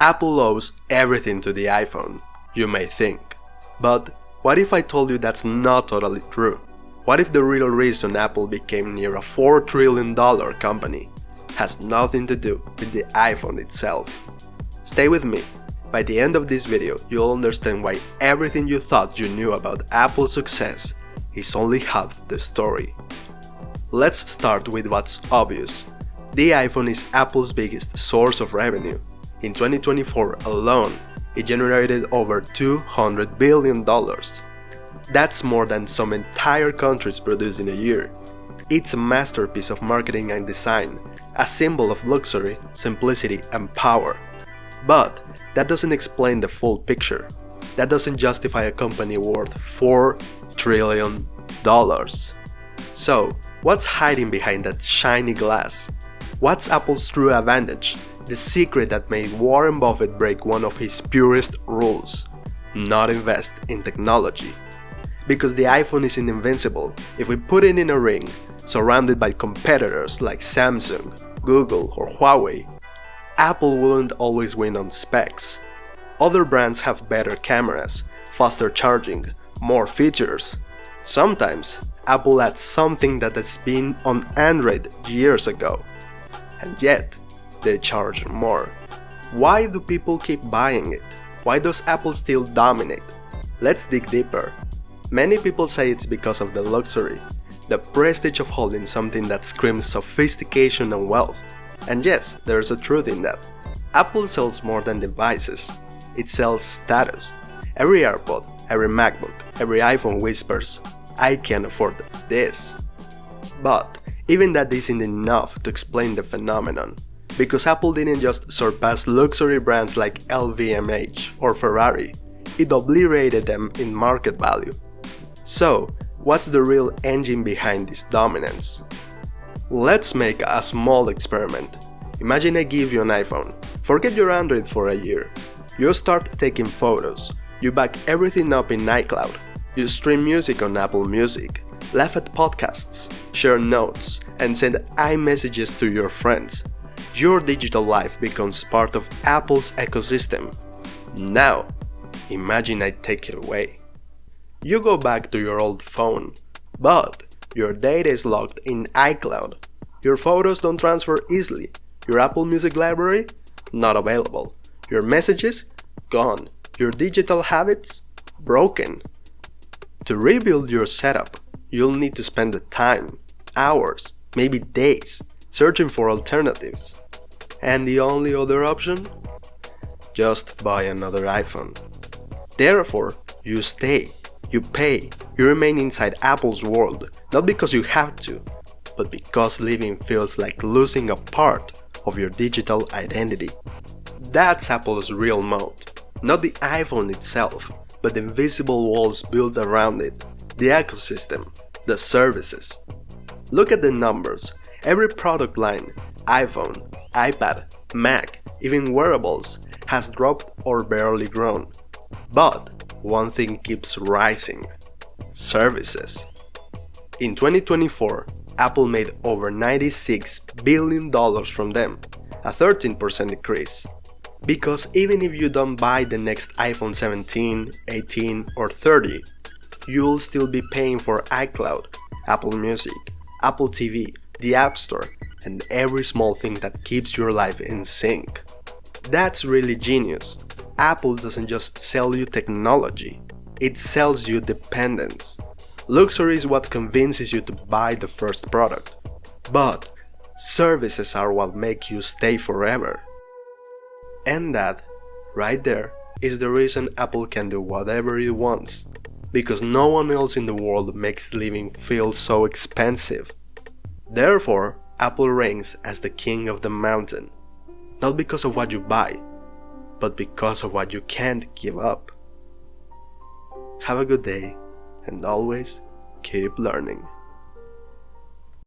Apple owes everything to the iPhone, you may think. But what if I told you that's not totally true? What if the real reason Apple became near a $4 trillion company has nothing to do with the iPhone itself? Stay with me. By the end of this video, you'll understand why everything you thought you knew about Apple's success is only half the story. Let's start with what's obvious. The iPhone is Apple's biggest source of revenue. In 2024 alone, it generated over $200 billion. That's more than some entire countries produce in a year. It's a masterpiece of marketing and design, a symbol of luxury, simplicity, and power. But that doesn't explain the full picture. That doesn't justify a company worth $4 trillion. So, what's hiding behind that shiny glass? What's Apple's true advantage? The secret that made Warren Buffett break one of his purest rules: not invest in technology. Because the iPhone isn't invincible. If we put it in a ring, surrounded by competitors like Samsung, Google, or Huawei, Apple wouldn't always win on specs. Other brands have better cameras, faster charging, more features. Sometimes, Apple adds something that has been on Android years ago. And yet, they charge more. Why do people keep buying it? Why does Apple still dominate? Let's dig deeper. Many people say it's because of the luxury, the prestige of holding something that screams sophistication and wealth. And yes, there's a truth in that. Apple sells more than devices. It sells status. Every AirPod, every MacBook, every iPhone whispers, "I can afford this." But even that isn't enough to explain the phenomenon. Because Apple didn't just surpass luxury brands like LVMH or Ferrari, it obliterated them in market value. So, what's the real engine behind this dominance? Let's make a small experiment. Imagine I give you an iPhone. Forget your Android for a year. You start taking photos. You back everything up in iCloud. You stream music on Apple Music, laugh at podcasts, share notes, and send iMessages to your friends. Your digital life becomes part of Apple's ecosystem. Now, imagine I take it away. You go back to your old phone, but your data is locked in iCloud. Your photos don't transfer easily. Your Apple Music library? Not available. Your messages? Gone. Your digital habits? Broken. To rebuild your setup, you'll need to spend the time, hours, maybe days, searching for alternatives. And the only other option? Just buy another iPhone. Therefore, you stay, you pay, you remain inside Apple's world, not because you have to, but because living feels like losing a part of your digital identity. That's Apple's real moat, not the iPhone itself, but the invisible walls built around it, the ecosystem, the services. Look at the numbers. Every product line, iPhone, iPad, Mac, even wearables, has dropped or barely grown. But one thing keeps rising: services. In 2024, Apple made over $96 billion from them, a 13% increase. Because even if you don't buy the next iPhone 17, 18 or 30, you'll still be paying for iCloud, Apple Music, Apple TV, the App Store, and every small thing that keeps your life in sync. That's really genius. Apple doesn't just sell you technology, it sells you dependence. Luxury is what convinces you to buy the first product, but services are what make you stay forever. And that, right there, is the reason Apple can do whatever it wants. Because no one else in the world makes living feel so expensive. Therefore, Apple reigns as the king of the mountain. Not because of what you buy, but because of what you can't give up. Have a good day, and always keep learning.